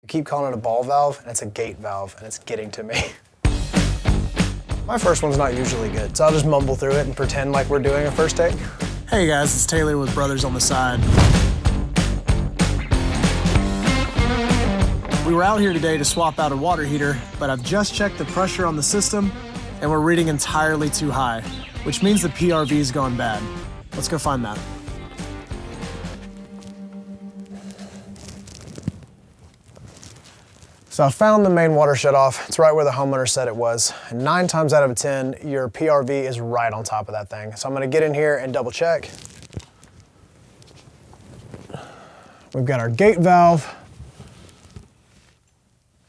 I keep calling it a ball valve, and it's a gate valve, and it's getting to me. My first one's not usually good, so I'll just mumble through it and pretend like we're doing a first take. Hey guys, it's Taylor with Brothers on the Side. We were out here today to swap out a water heater, but I've just checked the pressure on the system, and we're reading entirely too high, which means the PRV's gone bad. Let's go find that. So I found the main water shutoff. It's right where the homeowner said it was. And 9 times out of 10, your PRV is right on top of that thing. So I'm gonna get in here and double check. We've got our gate valve,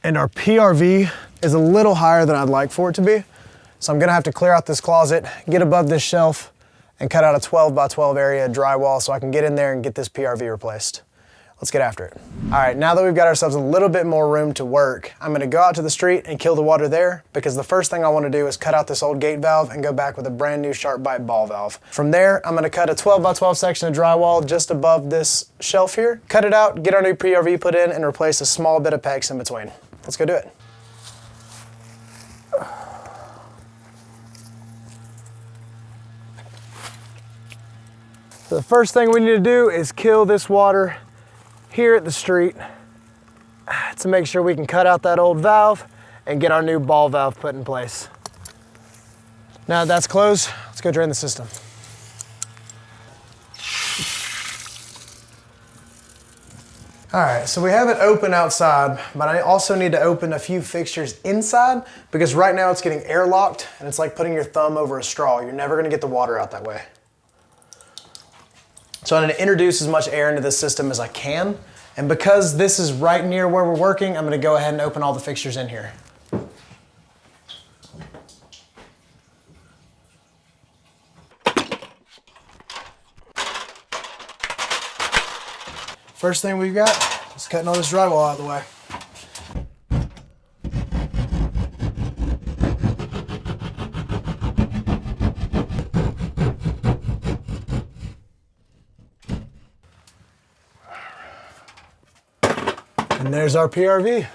and our PRV is a little higher than I'd like for it to be. So I'm gonna have to clear out this closet, get above this shelf, and cut out a 12 by 12 area drywall so I can get in there and get this PRV replaced. Let's get after it. All right, now that we've got ourselves a little bit more room to work, I'm gonna go out to the street and kill the water there, because the first thing I wanna do is cut out this old gate valve and go back with a brand new SharkBite ball valve. From there, I'm gonna cut a 12 by 12 section of drywall just above this shelf here, cut it out, get our new PRV put in, and replace a small bit of PEX in between. Let's go do it. So the first thing we need to do is kill this water here at the street to make sure we can cut out that old valve and get our new ball valve put in place. Now that that's closed, let's go drain the system. All right, so we have it open outside, but I also need to open a few fixtures inside, because right now it's getting airlocked and it's like putting your thumb over a straw. You're never gonna get the water out that way. So I'm gonna introduce as much air into this system as I can. And because this is right near where we're working, I'm gonna go ahead and open all the fixtures in here. First thing we've got is cutting all this drywall out of the way. And there's our PRV.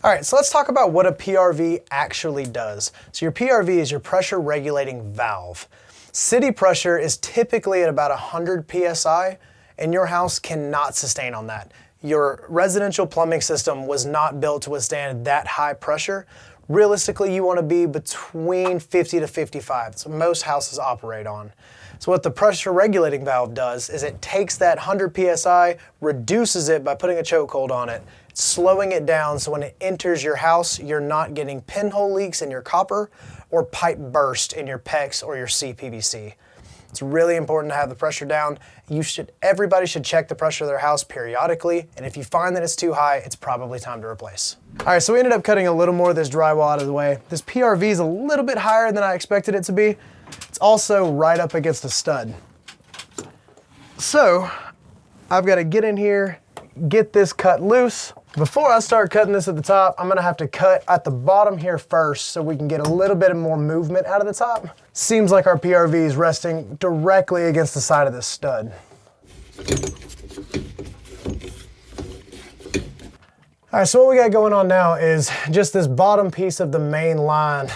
All right, so let's talk about what a PRV actually does. So your PRV is your pressure regulating valve. City pressure is typically at about 100 PSI, and your house cannot sustain on that. Your residential plumbing system was not built to withstand that high pressure. Realistically, you want to be between 50 to 55. That's what most houses operate on. So what the pressure regulating valve does is it takes that 100 PSI, reduces it by putting a chokehold on it, slowing it down so when it enters your house, you're not getting pinhole leaks in your copper or pipe burst in your PEX or your CPVC. It's really important to have the pressure down. Everybody should check the pressure of their house periodically, and if you find that it's too high, it's probably time to replace. All right, so we ended up cutting a little more of this drywall out of the way. This PRV is a little bit higher than I expected it to be. It's also right up against the stud. So I've got to get in here, get this cut loose. Before I start cutting this at the top, I'm gonna have to cut at the bottom here first so we can get a little bit more movement out of the top. Seems like our PRV is resting directly against the side of this stud. All right, so what we got going on now is just this bottom piece of the main line.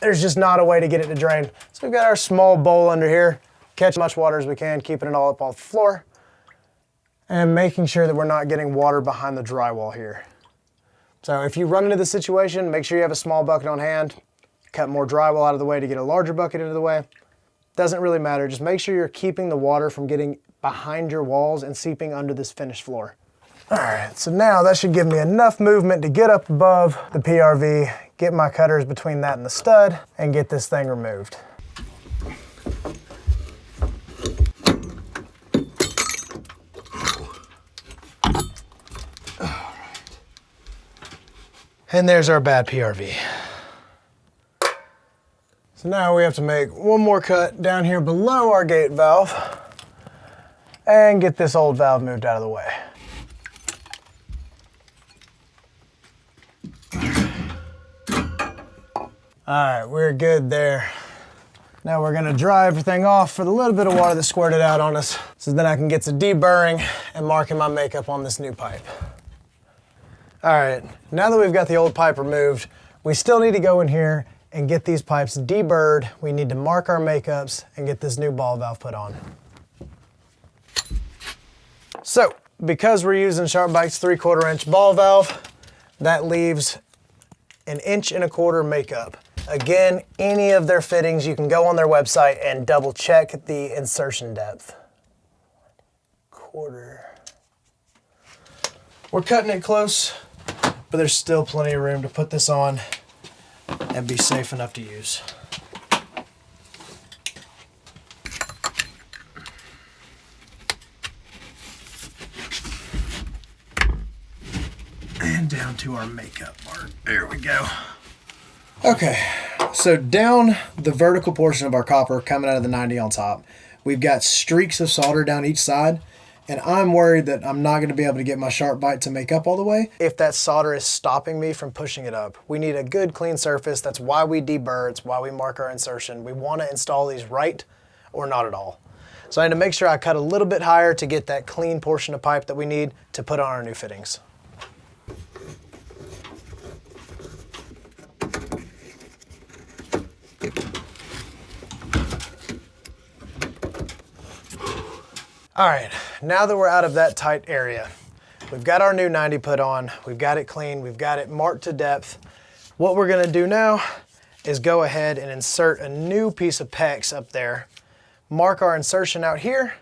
There's just not a way to get it to drain. So we've got our small bowl under here, catch as much water as we can, keeping it all up off the floor, and making sure that we're not getting water behind the drywall here. So if you run into this situation, make sure you have a small bucket on hand, cut more drywall out of the way to get a larger bucket into the way. Doesn't really matter, just make sure you're keeping the water from getting behind your walls and seeping under this finished floor. All right, so now that should give me enough movement to get up above the PRV, get my cutters between that and the stud, and get this thing removed. And there's our bad PRV. So now we have to make one more cut down here below our gate valve and get this old valve moved out of the way. All right, we're good there. Now we're gonna dry everything off for the little bit of water that squirted out on us, so then I can get to deburring and marking my makeup on this new pipe. All right, now that we've got the old pipe removed, we still need to go in here and get these pipes deburred. We need to mark our makeups and get this new ball valve put on. So, because we're using SharkBite's 3/4 inch ball valve, that leaves 1.25 inch makeup. Again, any of their fittings, you can go on their website and double check the insertion depth. 1/4. We're cutting it close, but there's still plenty of room to put this on and be safe enough to use. And down to our makeup mark. There we go. Okay, so down the vertical portion of our copper coming out of the 90 on top, we've got streaks of solder down each side, and I'm worried that I'm not going to be able to get my SharkBite to make up all the way if that solder is stopping me from pushing it up. We need a good clean surface. That's why we deburr. It's why we mark our insertion. We want to install these right or not at all. So I need to make sure I cut a little bit higher to get that clean portion of pipe that we need to put on our new fittings. All right, now that we're out of that tight area, we've got our new 90 put on, we've got it clean, we've got it marked to depth. What we're gonna do now is go ahead and insert a new piece of PEX up there, mark our insertion out here,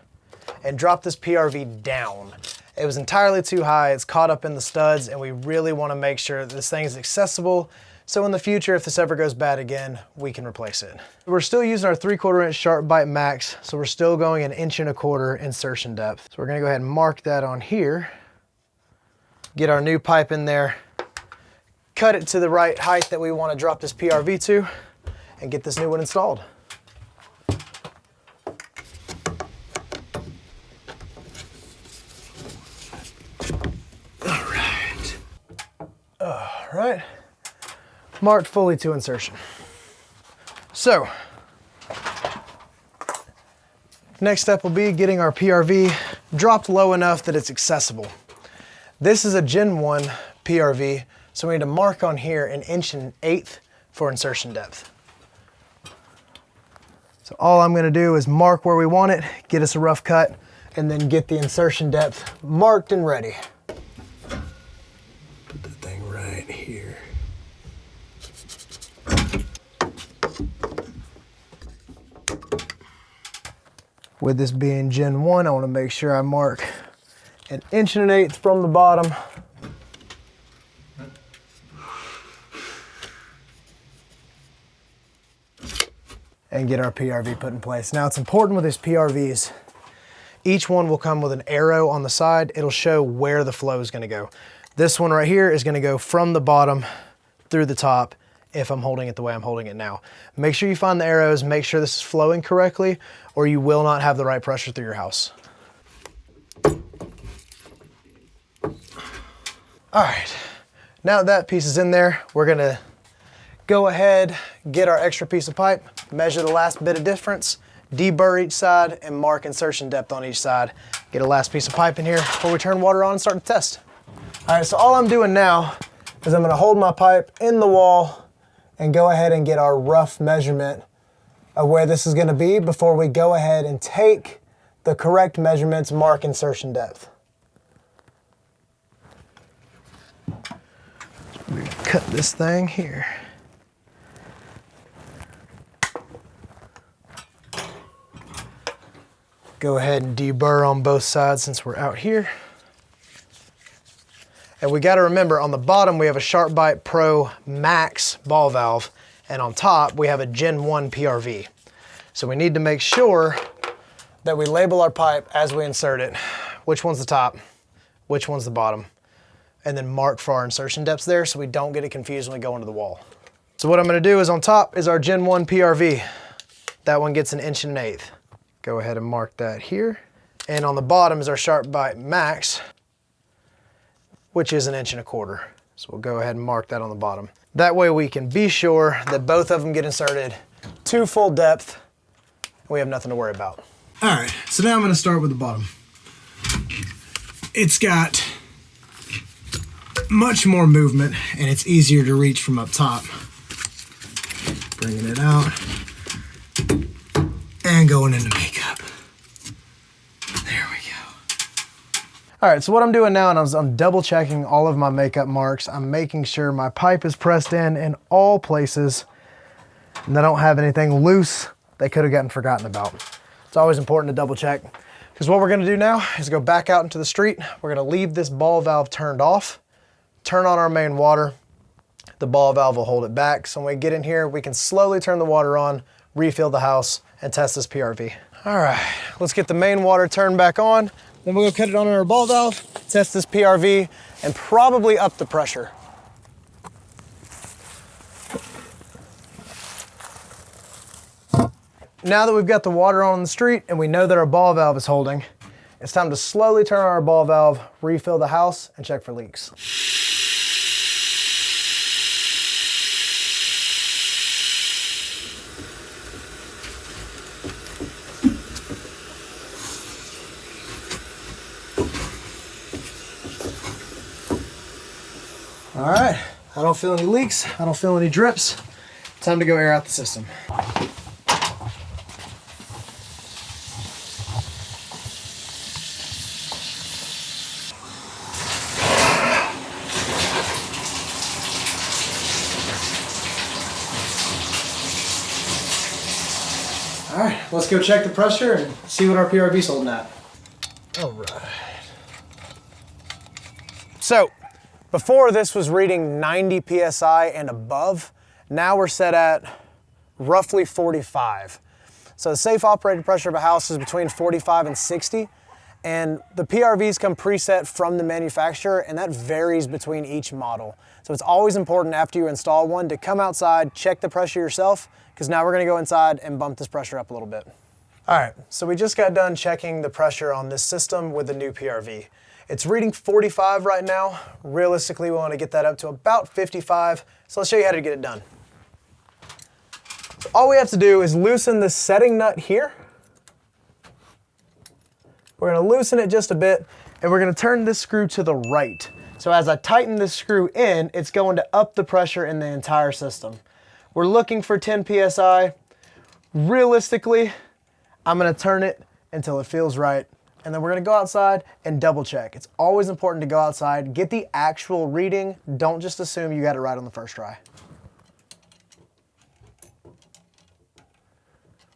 and drop this PRV down. It was entirely too high, it's caught up in the studs, and we really wanna make sure that this thing is accessible, so in the future, if this ever goes bad again, we can replace it. We're still using our 3/4 inch SharkBite Max, so we're still going 1.25 inch insertion depth. So we're gonna go ahead and mark that on here, get our new pipe in there, cut it to the right height that we wanna drop this PRV to, and get this new one installed. All right. Marked fully to insertion. So, next step will be getting our PRV dropped low enough that it's accessible. This is a Gen 1 PRV, so we need to mark on here 1.1 inch for insertion depth. So all I'm gonna do is mark where we want it, get us a rough cut, and then get the insertion depth marked and ready. Put that thing right here. With this being Gen 1, I want to make sure I mark 1.1 inch from the bottom. And get our PRV put in place. Now it's important with these PRVs, each one will come with an arrow on the side. It'll show where the flow is going to go. This one right here is going to go from the bottom through the top if I'm holding it the way I'm holding it now. Make sure you find the arrows, make sure this is flowing correctly, or you will not have the right pressure through your house. All right, now that piece is in there, we're gonna go ahead, get our extra piece of pipe, measure the last bit of difference, deburr each side, and mark insertion depth on each side. Get a last piece of pipe in here before we turn water on and start the test. All right, so all I'm doing now is I'm gonna hold my pipe in the wall and go ahead and get our rough measurement of where this is gonna be before we go ahead and take the correct measurements, mark insertion depth. We're gonna cut this thing here. Go ahead and deburr on both sides since we're out here. And we gotta remember, on the bottom we have a SharkBite Pro Max ball valve, and on top we have a Gen 1 PRV. So we need to make sure that we label our pipe as we insert it, which one's the top, which one's the bottom, and then mark for our insertion depths there so we don't get it confused when we go into the wall. So what I'm gonna do is on top is our Gen 1 PRV. That one gets 1.1 inch. Go ahead and mark that here. And on the bottom is our SharkBite Max, which is 1.25 inch. So we'll go ahead and mark that on the bottom. That way we can be sure that both of them get inserted to full depth and we have nothing to worry about. All right, so now I'm gonna start with the bottom. It's got much more movement and it's easier to reach from up top. Bringing it out and going into makeup. There we go. All right, so what I'm doing now is I'm double checking all of my makeup marks. I'm making sure my pipe is pressed in all places and I don't have anything loose they could have gotten forgotten about. It's always important to double check because what we're gonna do now is go back out into the street. We're gonna leave this ball valve turned off, turn on our main water. The ball valve will hold it back. So when we get in here, we can slowly turn the water on, refill the house, and test this PRV. All right, let's get the main water turned back on. Then we'll go cut it on our ball valve, test this PRV, and probably up the pressure. Now that we've got the water on the street and we know that our ball valve is holding, it's time to slowly turn on our ball valve, refill the house, and check for leaks. All right, I don't feel any leaks, I don't feel any drips. Time to go air out the system. All right, let's go check the pressure and see what our PRV's holding at. All right. So, before this was reading 90 PSI and above, now we're set at roughly 45. So the safe operated pressure of a house is between 45 and 60, and the PRVs come preset from the manufacturer, and that varies between each model. So it's always important after you install one to come outside, check the pressure yourself, because now we're gonna go inside and bump this pressure up a little bit. All right, so we just got done checking the pressure on this system with the new PRV. It's reading 45 right now. Realistically, we want to get that up to about 55. So let's show you how to get it done. So all we have to do is loosen the setting nut here. We're going to loosen it just a bit, and we're going to turn this screw to the right. So as I tighten this screw in, it's going to up the pressure in the entire system. We're looking for 10 PSI. Realistically, I'm going to turn it until it feels right. And then we're gonna go outside and double check. It's always important to go outside, get the actual reading. Don't just assume you got it right on the first try.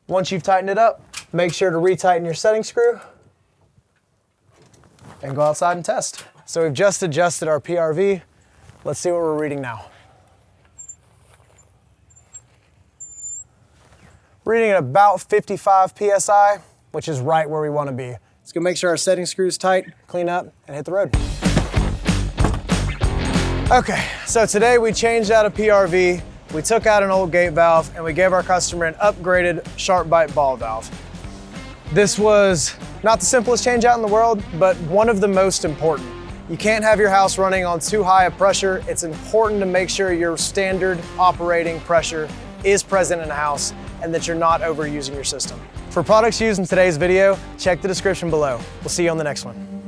Once you've tightened it up, make sure to retighten your setting screw and go outside and test. So we've just adjusted our PRV. Let's see what we're reading now. Reading at about 55 PSI, which is right where we wanna be. Let's go make sure our setting screw's tight, clean up, and hit the road. Okay, so today we changed out a PRV, we took out an old gate valve, and we gave our customer an upgraded SharkBite ball valve. This was not the simplest change out in the world, but one of the most important. You can't have your house running on too high a pressure. It's important to make sure your standard operating pressure is present in the house and that you're not overusing your system. For products used in today's video, check the description below. We'll see you on the next one.